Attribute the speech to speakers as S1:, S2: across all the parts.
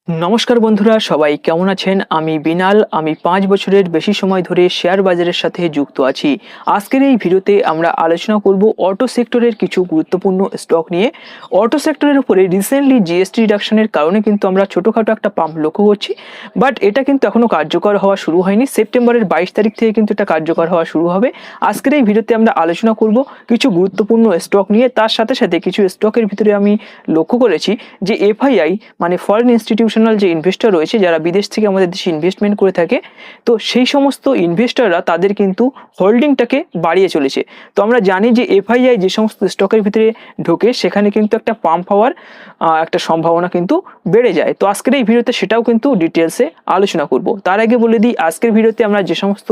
S1: নমস্কার বন্ধুরা, সবাই কেমন আছেন? আমি বিনাল। আমি 5 বছরের বেশি সময় ধরে শেয়ার বাজারের সাথে যুক্ত আছি। আজকের এই ভিডিওতে আমরা আলোচনা করব অটো সেক্টরের কিছু গুরুত্বপূর্ণ স্টক নিয়ে। অটো সেক্টরের উপরে রিসেন্টলি জিএসটি রিডাকশনের কারণে কিন্তু আমরা ছোটোখাটো একটা পাম্প লক্ষ্য করছি, বাট এটা কিন্তু এখনও কার্যকর হওয়া শুরু হয়নি। সেপ্টেম্বরের 22 তারিখ থেকে কিন্তু এটা কার্যকর হওয়া শুরু হবে। আজকের এই ভিডিওতে আমরা আলোচনা করব কিছু গুরুত্বপূর্ণ স্টক নিয়ে। তার সাথে সাথে কিছু স্টকের ভিতরে আমি লক্ষ্য করেছি যে এফআইআই মানে ফরেন ইনস্টিটিউশনাল যে ইনভেস্টর রয়েছে, যারা বিদেশ থেকে আমাদের দেশে ইনভেস্টমেন্ট করে থাকে, তো সেই সমস্ত ইনভেস্টররা তাদের কিন্তু হোল্ডিংটাকে বাড়িয়ে চলেছে। তো আমরা জানি যে এফআইআই যে সমস্ত স্টকের ভিতরে ঢোকে সেখানে কিন্তু একটা পাম্প হওয়ার একটা সম্ভাবনা কিন্তু বেড়ে যায়। তো আজকের এই ভিডিওতে সেটাও কিন্তু ডিটেলসে আলোচনা করব। তার আগে বলে দিই, আজকের ভিডিওতে আমরা যে সমস্ত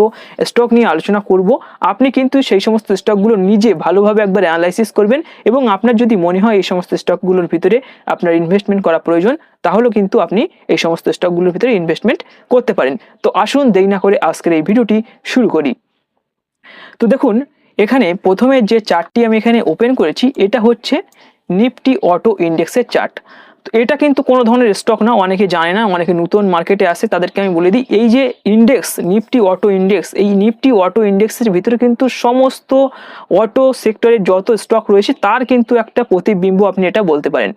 S1: স্টক নিয়ে আলোচনা করব, আপনি কিন্তু সেই সমস্ত স্টকগুলো নিজে ভালোভাবে একবার অ্যানালাইসিস করবেন এবং আপনার যদি মনে হয় এই সমস্ত স্টকগুলোর ভিতরে আপনার ইনভেস্টমেন্ট করা প্রয়োজন, তাহলে কিন্তু আপনি এই সমস্ত স্টকগুলোর ভিতরে ইনভেস্টমেন্ট করতে পারেন। তো আসুন দেরি না করে আজকের এই ভিডিওটি শুরু করি। তো দেখুন, এখানে প্রথমে যে চার্টটি আমি এখানে ওপেন করেছি এটা হচ্ছে নিফটি অটো ইন্ডেক্সের চার্ট। তো এটা কিন্তু কোনো ধরনের স্টক না, অনেকে জানে না, অনেকে নতুন মার্কেটে আসে, তাদেরকে আমি বলে দিই এই যে ইন্ডেক্স নিফটি অটো ইন্ডেক্স, এই নিফটি অটো ইন্ডেক্সের ভিতরে কিন্তু সমস্ত অটো সেক্টরের যত স্টক রয়েছে তার কিন্তু একটা প্রতিবিম্ব আপনি এটা বলতে পারেন।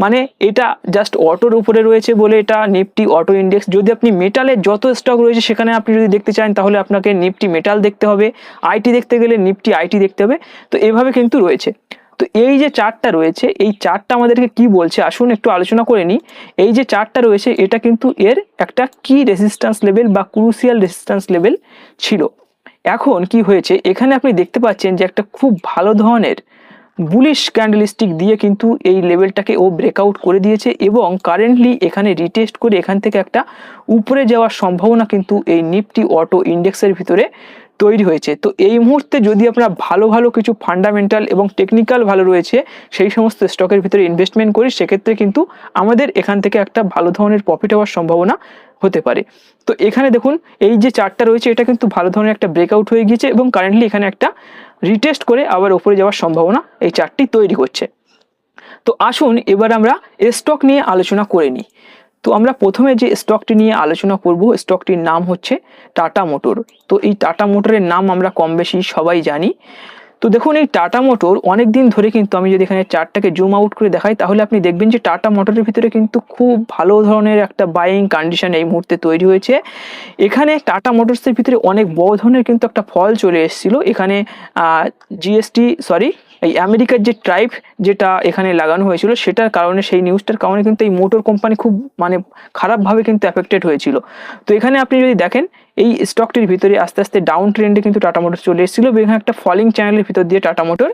S1: মানে এটা জাস্ট অটোর উপরে রয়েছে বলে এটা নিফটি অটো ইন্ডেক্স। যদি আপনি মেটালের যত স্টক রয়েছে সেখানে আপনি যদি দেখতে চান তাহলে আপনাকে নিফটি মেটাল দেখতে হবে, আইটি দেখতে গেলে নিফটি আইটি দেখতে হবে। তো এভাবে কিন্তু রয়েছে। তো এই যে চার্টটা রয়েছে, এই চার্টটা আমাদেরকে কি বলছে আসুন একটু আলোচনা করে নিই। এই যে চার্টটা রয়েছে এটা কিন্তু এর একটা কি রেজিস্ট্যান্স লেভেল বা ক্রুশিয়াল রেজিস্ট্যান্স লেভেল ছিল। এখন কি হয়েছে, এখানে আপনি দেখতে পাচ্ছেন যে একটা খুব ভালো ধরনের বুলিশ ক্যান্ডেলস্টিক দিয়ে কিন্তু এই লেভেলটাকে ও ব্রেকআউট করে দিয়েছে এবং কারেন্টলি এখানে রিটেস্ট করে এখান থেকে একটা উপরে যাওয়ার সম্ভাবনা কিন্তু এই নিফটি অটো ইন্ডেক্সের ভিতরে তৈরি হয়েছে। তো এই মুহূর্তে যদি আমরা ভালো ভালো কিছু ফান্ডামেন্টাল এবং টেকনিক্যাল ভালো রয়েছে সেই সমস্ত স্টকের ভিতরে ইনভেস্টমেন্ট করি, সেক্ষেত্রে কিন্তু আমাদের এখান থেকে একটা ভালো ধরনের প্রফিট হওয়ার সম্ভাবনা হতে পারে। তো এখানে দেখুন এই যে চার্টটা রয়েছে এটা কিন্তু ভালো ধরনের একটা ব্রেকআউট হয়ে গিয়েছে এবং কারেন্টলি এখানে একটা রিটেস্ট করে আবার উপরে যাওয়ার সম্ভাবনা এই চার্টটি তৈরি করছে। তো আসুন এবার আমরা স্টক নিয়ে আলোচনা করে নিই। তো আমরা প্রথমে যে স্টকটি নিয়ে আলোচনা করব, স্টকটির নাম হচ্ছে টাটা মোটর। তো এই টাটা মোটরের নাম আমরা কম বেশি সবাই জানি। তো দেখুন এই টাটা মোটর অনেক দিন ধরে কিন্তু, আমি যদি এখানে চার্টটাকে জুম আউট করে দেখাই তাহলে আপনি দেখবেন যে টাটা মোটরের ভিতরে কিন্তু খুব ভালো ধরনের একটা বাইং কন্ডিশন এই মুহূর্তে তৈরি হয়েছে। এখানে টাটা মোটরসের ভিতরে অনেক বড় ধরনের কিন্তু একটা ফল চলে এসেছিল। এখানে এই আমেরিকার যে ট্রাইব যেটা এখানে লাগানো হয়েছিল সেটার কারণে, সেই নিউজটার কারণে কিন্তু এই মোটর কোম্পানি খুব মানে খারাপভাবে কিন্তু অ্যাফেক্টেড হয়েছিল। তো এখানে আপনি যদি দেখেন এই স্টকটির ভিতরে আস্তে আস্তে ডাউন ট্রেন্ডে কিন্তু টাটা মোটর চলে এসেছিল এবং এখানে একটা ফলিং চ্যানেলের ভিতর দিয়ে টাটা মোটর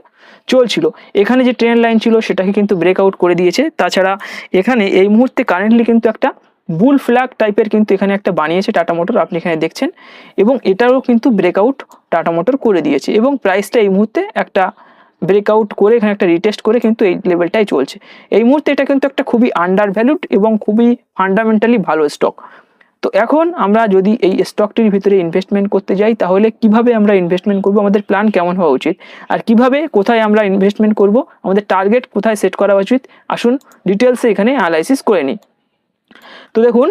S1: চলছিল। এখানে যে ট্রেন্ড লাইন ছিল সেটাকে কিন্তু ব্রেকআউট করে দিয়েছে। তাছাড়া এখানে এই মুহূর্তে কারেন্টলি কিন্তু একটা বুল ফ্ল্যাগ টাইপের কিন্তু এখানে একটা বানিয়েছে টাটা মোটর, আপনি এখানে দেখছেন, এবং এটারও কিন্তু ব্রেকআউট টাটা মোটর করে দিয়েছে এবং প্রাইসটা এই মুহূর্তে একটা ব্রেকআউট করে এখানে একটা রিটেস্ট করে কিন্তু এই লেভেলটাই চলছে। এই মুহূর্তে এটা কিন্তু একটা খুবই আন্ডার ভ্যালুড এবং খুবই ফান্ডামেন্টালি ভালো স্টক। তো এখন আমরা যদি এই স্টকটির ভিতরে ইনভেস্টমেন্ট করতে যাই তাহলে কিভাবে আমরা ইনভেস্টমেন্ট করব, আমাদের প্ল্যান কেমন হওয়া উচিত, আর কিভাবে কোথায় আমরা ইনভেস্টমেন্ট করব, আমাদের টার্গেট কোথায় সেট করা উচিত, আসুন ডিটেলসে এখানে অ্যানালাইসিস করে নিই। তো দেখুন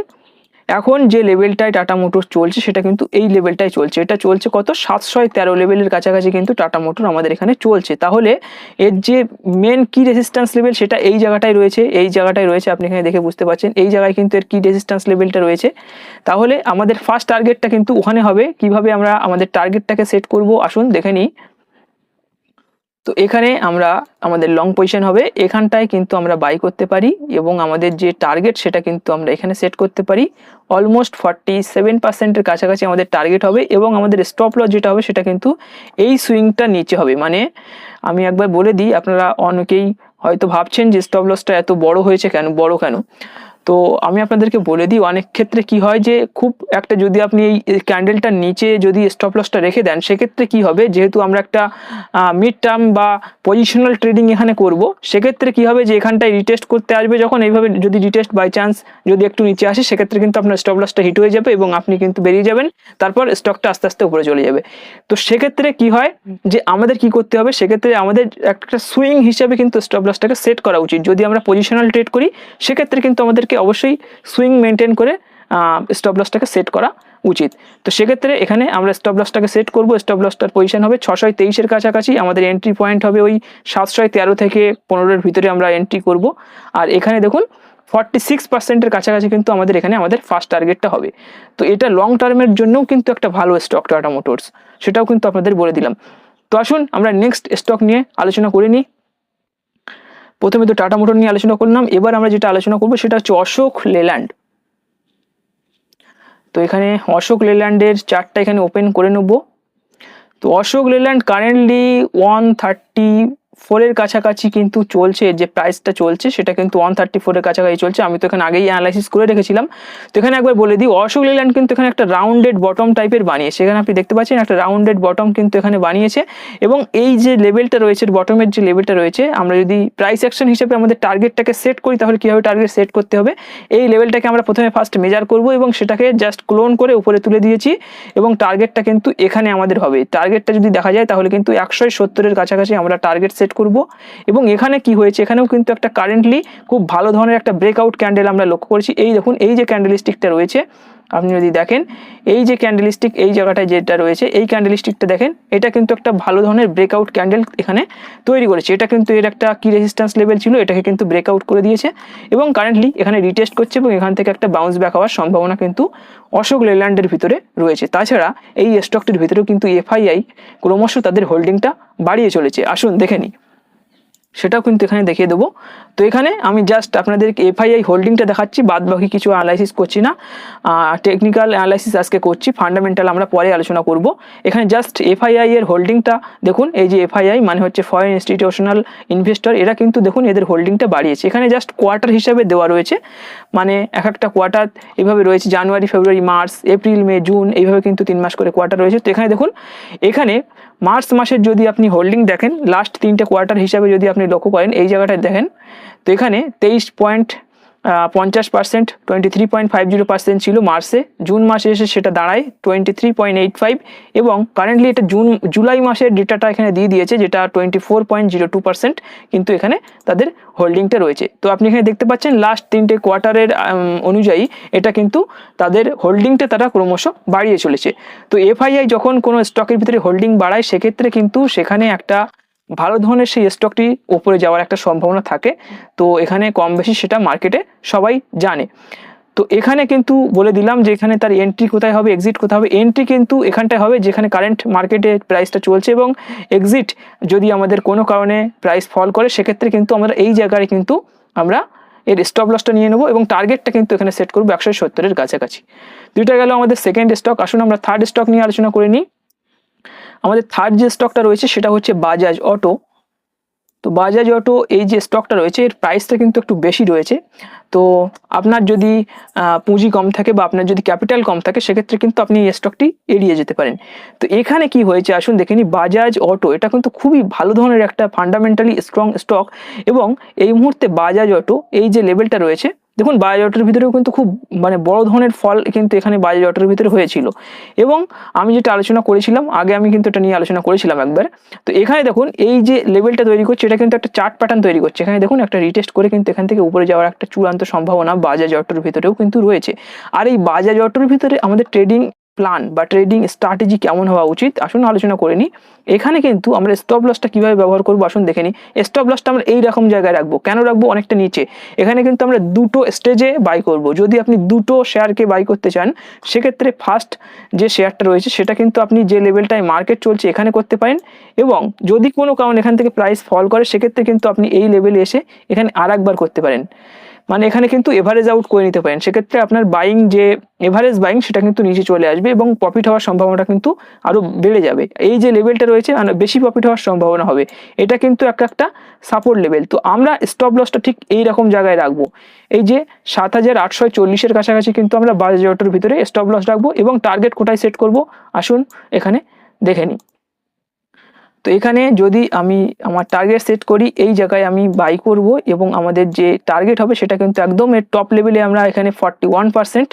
S1: এখন যে লেভেলটায় টাটা মোটর চলছে সেটা কিন্তু এই লেভেলটাই চলছে। এটা চলছে কত, 713 লেভেলের কাছাকাছি কিন্তু টাটা মোটর আমাদের এখানে চলছে। তাহলে এর যে মেন কি রেজিস্ট্যান্স লেভেল সেটা এই জায়গাটায় রয়েছে, এই জায়গাটায় রয়েছে, আপনি এখানে দেখে বুঝতে পারছেন এই জায়গায় কিন্তু এর কি রেজিস্ট্যান্স লেভেলটা রয়েছে। তাহলে আমাদের ফার্স্ট টার্গেটটা কিন্তু ওখানে হবে। কিভাবে আমরা আমাদের টার্গেটটাকে সেট করব আসুন দেখে নিই। তো এখানে আমরা আমাদের লং পজিশন হবে, এখানটায় কিন্তু আমরা বাই করতে পারি এবং আমাদের যে টার্গেট সেটা কিন্তু আমরা এখানে সেট করতে পারি। অলমোস্ট 47%-এর কাছাকাছি আমাদের টার্গেট হবে এবং আমাদের স্টপ লস যেটা হবে সেটা কিন্তু এই সুইংটা নিচে হবে। মানে আমি একবার বলে দিই, আপনারা অনেকেই হয়তো ভাবছেন যে স্টপ লসটা এত বড় হয়েছে কেন, কেন। তো আমি আপনাদেরকে বলে দিই, অনেক ক্ষেত্রে কি হয় যে খুব একটা যদি আপনি এই ক্যান্ডেলটার নিচে যদি স্টপ লসটা রেখে দেন সেক্ষেত্রে কি হবে, যেহেতু আমরা একটা মিড টার্ম বা পজিশনাল ট্রেডিং এখানে করব, সেক্ষেত্রে কি হবে যে এখানটায় রিটেস্ট করতে আসবে যখন, এইভাবে যদি রিটেস্ট বাই চান্স যদি একটু নিচে আসে সেক্ষেত্রে কিন্তু আপনার স্টপ লসটা হিট হয়ে যাবে এবং আপনি কিন্তু বেরিয়ে যাবেন, তারপর স্টকটা আস্তে আস্তে উপরে চলে যাবে। তো সেক্ষেত্রে কি হয় যে আমাদের কি করতে হবে, সেক্ষেত্রে আমাদের একটা সুইং হিসাবে কিন্তু স্টপ লসটাকে সেট করা উচিত। যদি আমরা পজিশনাল ট্রেড করি সেক্ষেত্রে কিন্তু আমাদেরকে আপনাদেরকে অবশ্যই সুইং মেনটেন করে স্টপ লসটাকে সেট করা উচিত। তো সেক্ষেত্রে এখানে আমরা স্টপ লসটাকে সেট করব। স্টপ লসটার পজিশন হবে 623-এর কাছাকাছি, আমাদের এন্ট্রি পয়েন্ট হবে ওই 713 থেকে 15-এর ভিতরে আমরা এন্ট্রি করব। আর এখানে দেখুন 46%-এর কাছাকাছি কিন্তু আমাদের এখানে আমাদের ফার্স্ট টার্গেটটা হবে। তো এটা লং টার্মের জন্যও কিন্তু একটা ভালো স্টক টাটা মোটরস, সেটাও কিন্তু আপনাদের বলে দিলাম। তো আসুন আমরা নেক্সট স্টক নিয়ে আলোচনা করে নিই। প্রথমে তো টাটা মোটর নিয়ে আলোচনা করলাম, এবার আমরা যেটা আলোচনা করবো সেটা হচ্ছে অশোক লেল্যান্ড। তো এখানে অশোক লেল্যান্ডের চার্টটা এখানে ওপেন করে নেব। তো অশোক লেল্যান্ড কারেন্টলি 134-এর কাছাকাছি কিন্তু চলছে, যে প্রাইসটা চলছে সেটা কিন্তু 134-এর কাছাকাছি চলছে। আমি তো এখানে আগেই অ্যানালাইসিস করে রেখেছিলাম। তো এখানে একবার বলে দিই, অশোক লেল্যান্ড কিন্তু এখানে একটা রাউন্ডেড বটম টাইপের বানিয়েছে। এখানে আপনি দেখতে পাচ্ছেন একটা রাউন্ডেড বটম কিন্তু এখানে বানিয়েছে, এবং এই যে লেভেলটা রয়েছে, বটমের যে লেভেলটা রয়েছে, আমরা যদি প্রাইস অ্যাকশন হিসেবে আমাদের টার্গেটটাকে সেট করি তাহলে কীভাবে টার্গেট সেট করতে হবে, এই লেভেলটাকে আমরা প্রথমে ফার্স্ট মেজার করব এবং সেটাকে জাস্ট ক্লোন করে উপরে তুলে দিয়েছি, এবং টার্গেটটা কিন্তু এখানে আমাদের হবে। টার্গেটটা যদি দেখা যায় তাহলে কিন্তু 170-এর কাছাকাছি আমরা টার্গেট সেট করব। এবং এখানে কি হয়েছে, এখানেও কিন্তু একটা কারেন্টলি খুব ভালো ধরনের একটা ব্রেকআউট ক্যান্ডেল আমরা লক্ষ্য করেছি। এই দেখুন, এই যে ক্যান্ডেলস্টিকটা রয়েছে, আপনি যদি দেখেন এই যে ক্যান্ডেলস্টিক এই জায়গাটায় যেটা রয়েছে, এই ক্যান্ডেলস্টিকটা দেখেন, এটা কিন্তু একটা ভালো ধরনের ব্রেকআউট ক্যান্ডেল এখানে তৈরি করেছে। এটা কিন্তু এর একটা কি রেজিস্ট্যান্স লেভেল ছিল, এটাকে কিন্তু ব্রেকআউট করে দিয়েছে এবং কারেন্টলি এখানে রিটেস্ট করছে, এবং এখান থেকে একটা বাউন্স ব্যাক হওয়ার সম্ভাবনা কিন্তু অশোক লেল্যান্ডের ভিতরে রয়েছে। তাছাড়া এই স্টকটির ভিতরেও কিন্তু এফআইআই ক্রমশ তাদের হোল্ডিংটা বাড়িয়ে চলেছে। আসুন দেখে নিই, সেটাও কিন্তু এখানে দেখিয়ে দেবো। তো এখানে আমি জাস্ট আপনাদেরকে এফআইআই হোল্ডিংটা দেখাচ্ছি, বাদ বাকি কিছু অ্যানালাইসিস করছি না। টেকনিক্যাল অ্যানালাইসিস আজকে করছি, ফান্ডামেন্টাল আমরা পরে আলোচনা করব। এখানে জাস্ট এফআইআই এর হোল্ডিংটা দেখুন। এই যে এফআইআই মানে হচ্ছে ফরেন ইনস্টিটিউশনাল ইনভেস্টর, এরা কিন্তু দেখুন এদের হোল্ডিংটা বাড়িয়েছে। এখানে জাস্ট কোয়ার্টার হিসাবে দেওয়া রয়েছে, মানে এক একটা কোয়ার্টার এইভাবে রয়েছে, জানুয়ারি, ফেব্রুয়ারি, মার্চ, এপ্রিল, মে, জুন, এইভাবে কিন্তু 3 মাস করে কোয়ার্টার রয়েছে। তো এখানে দেখুন, এখানে মার্চ মাসের যদি আপনি হোল্ডিং দেখেন, লাস্ট 3টে কোয়ার্টার হিসাবে যদি আপনি লক্ষ্য করেন, এই জায়গাটায় দেখেন, তো এখানে 23.50%, 23.50% ছিল মার্চে। জুন মাসে এসে সেটা দাঁড়ায় 23.85, এবং কারেন্টলি এটা জুলাই মাসের ডেটাটা এখানে দিয়ে দিয়েছে, যেটা 24.02% কিন্তু এখানে তাদের হোল্ডিংটা রয়েছে। তো আপনি এখানে দেখতে পাচ্ছেন লাস্ট 3টে কোয়ার্টারের অনুযায়ী এটা কিন্তু তাদের হোল্ডিংটা তারা ক্রমশ বাড়িয়ে চলেছে। তো এফআইআই যখন কোনো স্টকের ভিতরে হোল্ডিং বাড়ায়, সেক্ষেত্রে কিন্তু সেখানে একটা ভালো ধরনের সেই স্টকটি উপরে যাওয়ার একটা সম্ভাবনা থাকে। তো এখানে কম বেশি সেটা মার্কেটে সবাই জানে। তো এখানে কিন্তু বলে দিলাম যে এখানে তার এন্ট্রি কোথায় হবে, এক্সিট কোথায় হবে। এন্ট্রি কিন্তু এখানটায় হবে যেখানে কারেন্ট মার্কেটে প্রাইসটা চলছে, এবং এক্সিট যদি আমাদের কোনো কারণে প্রাইস ফল করে, সেক্ষেত্রে কিন্তু আমরা এই জায়গায় কিন্তু আমরা এর স্টপ লসটা নিয়ে নেবো, এবং টার্গেটটা কিন্তু এখানে সেট করবো 170-এর কাছাকাছি। দুইটা গেল আমাদের সেকেন্ড স্টক। আসুন আমরা থার্ড স্টক নিয়ে আলোচনা করে নিই। আমাদের থার্ড যে স্টকটা রয়েছে সেটা হচ্ছে বাজাজ অটো। তো বাজাজ অটো এই যে স্টকটা রয়েছে, এর প্রাইসটা কিন্তু একটু বেশি রয়েছে। তো আপনার যদি পুঁজি কম থাকে বা আপনার যদি ক্যাপিটাল কম থাকে, সেক্ষেত্রে কিন্তু আপনি এই স্টকটি এড়িয়ে যেতে পারেন। তো এখানে কি হয়েছে আসুন দেখে নিই। বাজাজ অটো এটা কিন্তু খুবই ভালো ধরনের একটা ফান্ডামেন্টালি স্ট্রং স্টক, এবং এই মুহূর্তে বাজাজ অটো এই যে লেভেলটা রয়েছে, দেখুন বাজাজ অটোর ভিতরেও কিন্তু খুব মানে বড় ধরনের ফল কিন্তু এখানে বাজাজ অটোর ভিতরে হয়েছিল। এবং আমি যেটা আলোচনা করেছিলাম আগে, আমি কিন্তু এটা নিয়ে আলোচনা করেছিলাম একবার। তো এখানে দেখুন এই যে লেভেলটা তৈরি করছে, এটা কিন্তু একটা চার্ট প্যাটার্ন তৈরি করছে। এখানে দেখুন একটা রিটেস্ট করে কিন্তু এখান থেকে উপরে যাওয়ার একটা চূড়ান্ত সম্ভাবনা বাজাজ অটোর ভিতরেও কিন্তু রয়েছে। আর এই বাজাজ অটোর ভিতরে আমাদের ট্রেডিং প্ল্যান বা ট্রেডিং স্ট্র্যাটেজি কেমন হওয়া উচিত, আসুন আলোচনা করে নিই। এখানে কিন্তু আমরা স্টপ লসটা কিভাবে ব্যবহার করবো, আসুন দেখে নিই। স্টপ লসটা আমরা এই রকম জায়গায় রাখবো। কেন রাখবো? অনেকটা নিচে। এখানে কিন্তু আমরা দুটো স্টেজে বাই করব। যদি আপনি দুটো শেয়ারকে বাই করতে চান, সেক্ষেত্রে ফার্স্ট যে শেয়ারটা রয়েছে সেটা কিন্তু আপনি যে লেভেলটায় মার্কেট চলছে এখানে করতে পারেন, এবং যদি কোনো কারণ এখান থেকে প্রাইস ফল করে, সেক্ষেত্রে কিন্তু আপনি এই লেভেলে এসে এখানে আরেকবার করতে পারেন। মানে এখানে কিন্তু এভারেজ আউট করে নিতে পারেন। সেক্ষেত্রে আপনার বাইং যে এভারেজ বাইং সেটা কিন্তু নিচে চলে আসবে, এবং প্রফিট হওয়ার সম্ভাবনা কিন্তু আরও বেড়ে যাবে। এই যে লেভেলটা রয়েছে বেশি প্রফিট হওয়ার সম্ভাবনা হবে। এটা কিন্তু একটা সাপোর্ট লেভেল। তো আমরা স্টপ লসটা ঠিক এই রকম জায়গায় রাখবো। এই যে 7840-এর কাছাকাছি কিন্তু আমরা বাজাজ অটোর ভিতরে স্টপ লস রাখবো, এবং টার্গেট কোথায় সেট করব আসুন এখানে দেখে নিই। তো এখানে যদি আমি আমার টার্গেট সেট করি, এই জায়গায় আমি বাই করব, এবং আমাদের যে টার্গেট হবে সেটা কিন্তু একদম এর টপ লেভেলে আমরা এখানে 41%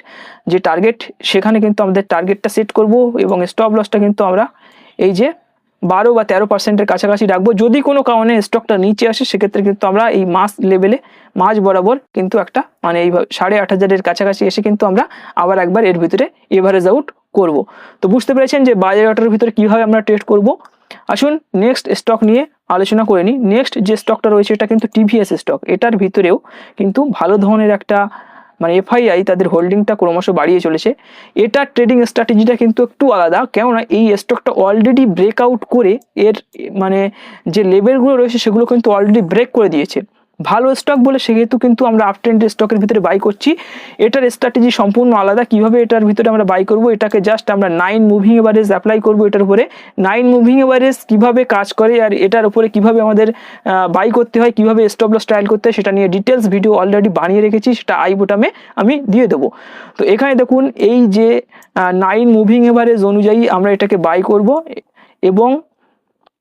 S1: যে টার্গেট, সেখানে কিন্তু আমাদের টার্গেটটা সেট করব, এবং স্টপ লসটা কিন্তু আমরা এই যে 12 বা 13% কাছাকাছি রাখবো। যদি কোনো কারণে স্টকটা নিচে আসে সেক্ষেত্রে কিন্তু আমরা এই মাস লেভেলে মাঝ বরাবর কিন্তু একটা মানে এইভাবে 8,500 কাছাকাছি এসে কিন্তু আমরা আবার একবার এর ভিতরে এভারেজ আউট করব। তো বুঝতে পেরেছেন যে বাজারটার ভিতরে কিভাবে আমরা ট্রেড করব। আসুন নেক্সট স্টক নিয়ে আলোচনা করে নিই। নেক্সট যে স্টকটা রয়েছে এটা কিন্তু টিভিএস স্টক। এটার ভিতরেও কিন্তু ভালো ধরনের একটা মানে এফআইআই তাদের হোল্ডিংটা ক্রমশ বাড়িয়ে চলেছে। এটার ট্রেডিং স্ট্র্যাটেজিটা কিন্তু একটু আলাদা, কেননা এই স্টকটা অলরেডি ব্রেকআউট করে এর মানে যে লেভেলগুলো রয়েছে সেগুলো কিন্তু অলরেডি ব্রেক করে দিয়েছে। ভালো স্টক বলে সেহেতু কিন্তু আমরা আপ ট্রেন্ড স্টকের ভিতরে বাই করছি। এটার স্ট্র্যাটেজি সম্পূর্ণ আলাদা। কিভাবে এটার ভিতরে আমরা বাই করব, এটাকে জাস্ট আমরা 9 মুভিং এভারেজ অ্যাপ্লাই করব এটার উপরে। 9 মুভিং এভারেজ কিভাবে কাজ করে আর এটার উপরে কিভাবে আমাদের বাই করতে হয়, কিভাবে স্টপ লস ট্রায়াল করতে হয় সেটা নিয়ে ডিটেলস ভিডিও অলরেডি বানিয়ে রেখেছি, সেটা আই বোটামে আমি দিয়ে দেবো। তো এখানে দেখুন এই যে 9 মুভিং এভারেজ অনুযায়ী আমরা এটাকে বাই করব এবং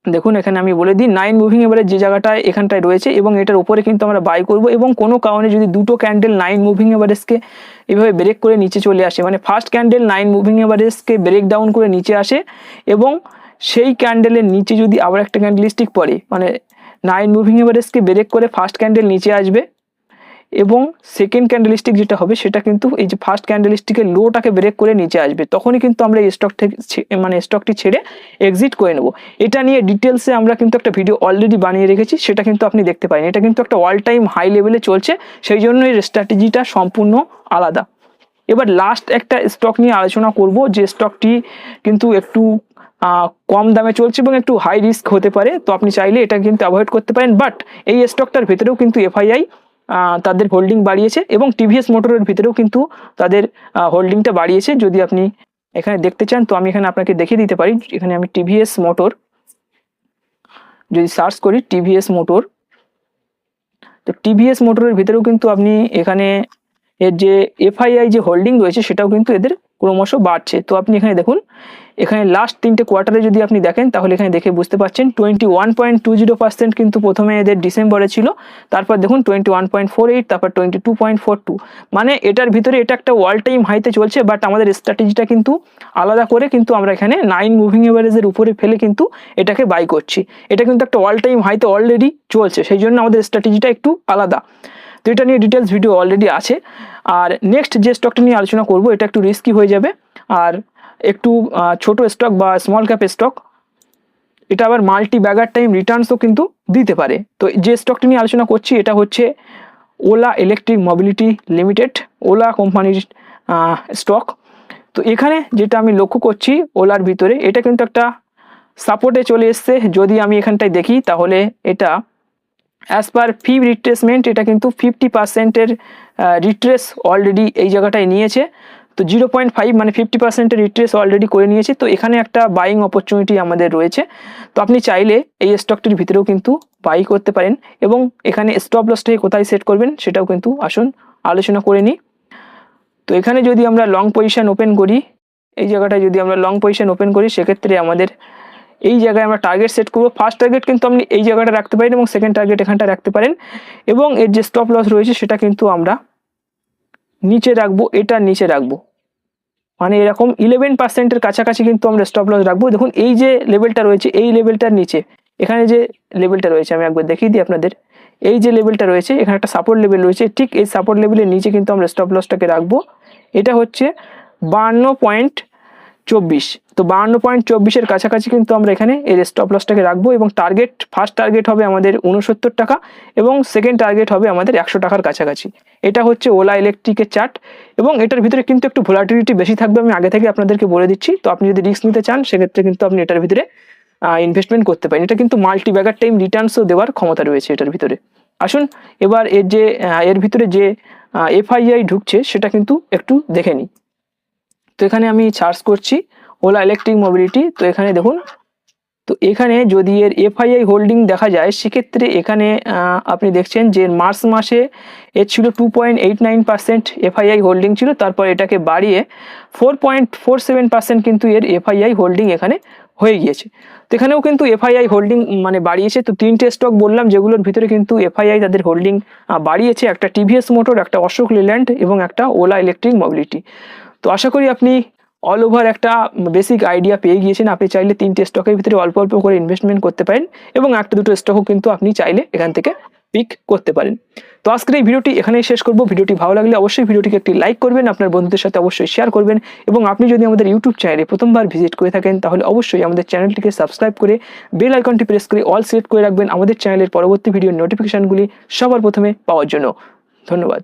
S1: দেখুন এখানে আমি বলে দিই 9 মুভিং এভারেজ যে জায়গাটায় এখানটায় রয়েছে এবং এটার উপরে কিন্তু আমরা বাই করব। এবং কোনো কারণে যদি দুটো ক্যান্ডেল 9 মুভিং এভারেজকে এভাবে ব্রেক করে নিচে চলে আসে, মানে ফার্স্ট ক্যান্ডেল 9 মুভিং এভারেজকে ব্রেক ডাউন করে নিচে আসে এবং সেই ক্যান্ডেলের নিচে যদি আবার একটা ক্যান্ডেলস্টিক পড়ে, মানে 9 মুভিং এভারেজকে ব্রেক করে ফার্স্ট ক্যান্ডেল নিচে আসবে এবং সেকেন্ড ক্যান্ডেলস্টিক যেটা হবে সেটা কিন্তু এই যে ফার্স্ট ক্যান্ডেলস্টিকের লোটাকে ব্রেক করে নিচে আসবে, তখনই কিন্তু আমরা এই স্টক থেকে মানে স্টকটি ছেড়ে এক্সিট করে নেব। এটা নিয়ে ডিটেলসে আমরা কিন্তু একটা ভিডিও অলরেডি বানিয়ে রেখেছি, সেটা কিন্তু আপনি দেখতে পারেন। এটা কিন্তু একটা অল টাইম হাই লেভেলে চলছে, সেই জন্য এর স্ট্র্যাটেজিটা সম্পূর্ণ আলাদা। এবার লাস্ট একটা স্টক নিয়ে আলোচনা করব, যে স্টকটি কিন্তু একটু কম দামে চলছে এবং একটু হাই রিস্ক হতে পারে, তো আপনি চাইলে এটা কিন্তু অ্যাভয়েড করতে পারেন। বাট এই স্টকটার ভেতরেও কিন্তু এফআইআই তাদের হোল্ডিং বাড়িয়েছে এবং টিভিএস মোটরের ভিতরেও কিন্তু তাদের হোল্ডিংটা বাড়িয়েছে। যদি আপনি এখানে দেখতে চান তো আমি এখানে আপনাকে দেখিয়ে দিতে পারি। এখানে আমি টিভিএস মোটর যদি সার্চ করি, টিভিএস মোটর, তো টিভিএস মোটরের ভিতরেও কিন্তু আপনি এখানে এর যে এফআইআই যে হোল্ডিং রয়েছে সেটাও কিন্তু এদের ক্রমশ বাড়ছে। তো আপনি এখানে দেখুন, এখানে লাস্ট 3টে কোয়ার্টারে যদি আপনি দেখেন তাহলে এখানে দেখে বুঝতে পারছেন 21.20% কিন্তু প্রথমে এদের ডিসেম্বরে ছিল, তারপর দেখুন 21.48, তারপর 22.42, মানে এটার ভিতরে এটা একটা অল টাইম হাইতে চলছে। বাট আমাদের স্ট্র্যাটেজিটা কিন্তু আলাদা করে কিন্তু আমরা এখানে 9 মুভিং এভারেজের উপরে ফেলে কিন্তু এটাকে বাই করছি। এটা কিন্তু একটা অল টাইম হাইতে অলরেডি চলছে, সেই জন্য আমাদের স্ট্র্যাটেজিটা একটু আলাদা। তো এটা নিয়ে ডিটেলস ভিডিও অলরেডি আছে। আর নেক্সট যে স্টকটা নিয়ে আলোচনা করব এটা একটু রিস্কি হয়ে যাবে আর একটু ছোট স্টক বা স্মল ক্যাপ স্টক, এটা আবার মাল্টি ব্যাগার টাইম রিটার্নসও কিন্তু দিতে পারে। তো যে স্টকটি নিয়ে আলোচনা করছি এটা হচ্ছে OLA electric mobility limited, OLA কোম্পানির স্টক। তো এখানে যেটা আমি লক্ষ্য করছি ওলার ভিতরে এটা কিন্তু একটা সাপোর্টে চলে এসছে। যদি আমি এখানটায় দেখি তাহলে এটা অ্যাজ পার ফি রিট্রেসমেন্ট এটা কিন্তু 50%-এর রিট্রেস অলরেডি এই জায়গাটায় নিয়েছে। তো 0.5 মানে 50%-এর রিট্রেস অলরেডি করে নিয়েছে। তো এখানে একটা বাইং অপরচুনিটি আমাদের রয়েছে। তো আপনি চাইলে এই স্টকটির ভিতরেও কিন্তু বাই করতে পারেন এবং এখানে স্টপ লসটাকে কোথায় সেট করবেন সেটাও কিন্তু আসুন আলোচনা করে নিই। তো এখানে যদি আমরা লং পজিশন ওপেন করি, এই জায়গাটায় যদি আমরা লং পজিশন ওপেন করি সেক্ষেত্রে আমাদের এই জায়গায় আমরা টার্গেট সেট করবো। ফার্স্ট টার্গেট কিন্তু আপনি এই জায়গাটা রাখতে পারেন এবং সেকেন্ড টার্গেট এখানটা রাখতে পারেন এবং এর যে স্টপ লস রয়েছে সেটা কিন্তু আমরা নিচে রাখবো, এটার নিচে রাখবো, মানে এরকম 11%-এর কাছাকাছি কিন্তু আমরা স্টপ লস রাখবো। দেখুন এই যে লেভেলটা রয়েছে এই লেভেলটার নিচে, এখানে যে লেভেলটা রয়েছে আমি একবার দেখিয়ে দিই আপনাদের, এই যে লেভেলটা রয়েছে এখানে একটা সাপোর্ট লেভেল রয়েছে, ঠিক এই সাপোর্ট লেভেলের নিচে কিন্তু আমরা স্টপ লসটাকে রাখবো। এটা হচ্ছে 52.24, তো 52.24-এর কাছাকাছি কিন্তু আমরা এখানে এর স্টপ লসটাকে রাখবো এবং টার্গেট ফার্স্ট টার্গেট হবে আমাদের 69 টাকা এবং সেকেন্ড টার্গেট হবে আমাদের 100 টাকার কাছাকাছি। এটা হচ্ছে ওলা ইলেকট্রিকের চার্ট এবং এটার ভিতরে কিন্তু একটু ভোলাটিলিটি বেশি থাকবে, আমি আগে থেকে আপনাদেরকে বলে দিচ্ছি। তো আপনি যদি রিস্ক নিতে চান সেক্ষেত্রে কিন্তু আপনি এটার ভিতরে ইনভেস্টমেন্ট করতে পারেন। এটা কিন্তু মাল্টি ব্যাগার টাইম রিটার্নসও দেওয়ার ক্ষমতা রয়েছে এটার ভিতরে। আসুন এবার এর ভিতরে যে এফআইআই ঢুকছে সেটা কিন্তু একটু দেখে নিই। তো এখানে আমি সার্চ করছি ওলা ইলেকট্রিক মোবিলিটি, তো এখানে দেখুন, তো এখানে যদি এর এফআইআই হোল্ডিং দেখা যায় সেক্ষেত্রে এখানে আপনি দেখছেন যে মার্চ মাসে এর ছিল 2.89% এফআইআই হোল্ডিং ছিল, তারপর এটাকে বাড়িয়ে 4.47% কিন্তু এর এফআইআই হোল্ডিং এখানে হয়ে গিয়েছে। তো এখানেও কিন্তু এফআইআই হোল্ডিং মানে বাড়িয়েছে। তো 3টে স্টক বললাম যেগুলোর ভিতরে কিন্তু এফআইআই তাদের হোল্ডিং বাড়িয়েছে, একটা টিভিএস মোটর, একটা অশোক লেল্যান্ড এবং একটা ওলা ইলেকট্রিক মোবিলিটি। তো আশা করি আপনি অল ওভার একটা বেসিক আইডিয়া পেয়ে গিয়েছেন। আপনি চাইলে 3টে স্টকের ভিতরে অল্প অল্প করে ইনভেস্টমেন্ট করতে পারেন এবং 1-2 স্টকও কিন্তু আপনি চাইলে এখান থেকে পিক করতে পারেন। তো আজকের এই ভিডিওটি এখানেই শেষ করব। ভিডিওটি ভালো লাগলে অবশ্যই ভিডিওটিকে একটি লাইক করবেন, আপনার বন্ধুদের সাথে অবশ্যই শেয়ার করবেন এবং আপনি যদি আমাদের ইউটিউব চ্যানেলে প্রথমবার ভিজিট করে থাকেন তাহলে অবশ্যই আমাদের চ্যানেলটিকে সাবস্ক্রাইব করে বেল আইকনটি প্রেস করে অল সিলেক্ট করে রাখবেন আমাদের চ্যানেলের পরবর্তী ভিডিওর নোটিফিকেশনগুলি সবার প্রথমে পাওয়ার জন্য। ধন্যবাদ।